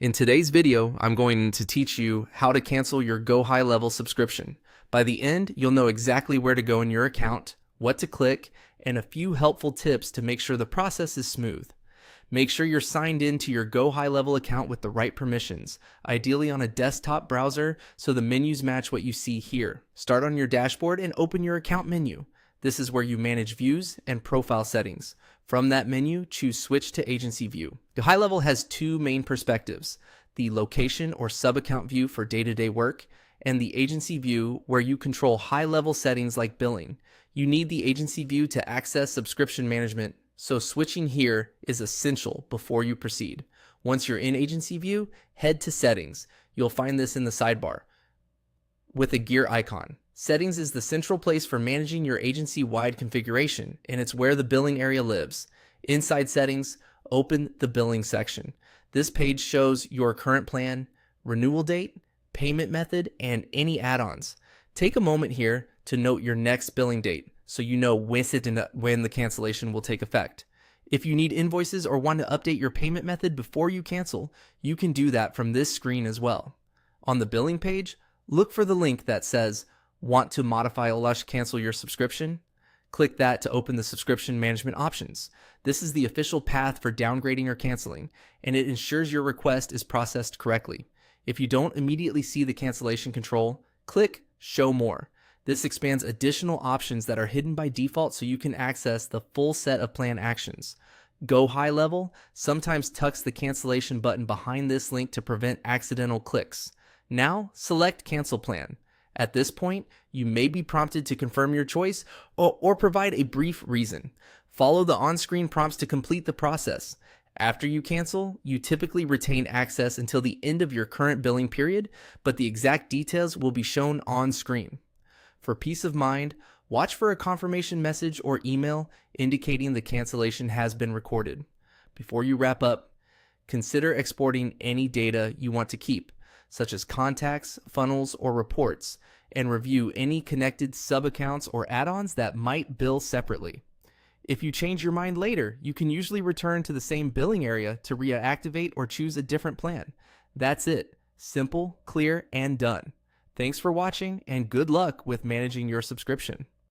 In today's video, I'm going to teach you how to cancel your Gohighlevel subscription. By the end, you'll know exactly where to go in your account, what to click, and a few helpful tips to make sure the process is smooth. Make sure you're signed in to your Gohighlevel account with the right permissions, ideally on a desktop browser so the menus match what you see here. Start on your dashboard and open your account menu. This is where you manage views and profile settings. From that menu, choose Switch to Agency View. Gohighlevel has two main perspectives: the location or sub-account view for day-to-day work, and the agency view where you control high-level settings like billing. You need the agency view to access subscription management, so switching here is essential before you proceed. Once you're in agency view, head to Settings. You'll find this in the sidebar with a gear icon. Settings is the central place for managing your agency-wide configuration, and it's where the billing area lives. Inside Settings, open the Billing section. This page shows your current plan, renewal date, payment method, and any add-ons. Take a moment here to note your next billing date so you know when the cancellation will take effect. If you need invoices or want to update your payment method before you cancel, you can do that from this screen as well. On the billing page, look for the link that says "Want to modify or cancel your subscription?" Click that to open the subscription management options. This is the official path for downgrading or canceling, and it ensures your request is processed correctly. If you don't immediately see the cancellation control, click Show More. This expands additional options that are hidden by default so you can access the full set of plan actions. Gohighlevel sometimes tucks the cancellation button behind this link to prevent accidental clicks. Now, select Cancel Plan. At this point, you may be prompted to confirm your choice or provide a brief reason. Follow the on-screen prompts to complete the process. After you cancel, you typically retain access until the end of your current billing period, but the exact details will be shown on screen. For peace of mind, watch for a confirmation message or email indicating the cancellation has been recorded. Before you wrap up, consider exporting any data you want to keep, such as contacts, funnels, or reports, and review any connected sub-accounts or add-ons that might bill separately. If you change your mind later, you can usually return to the same billing area to reactivate or choose a different plan. That's it. Simple, clear, and done. Thanks for watching, and good luck with managing your subscription.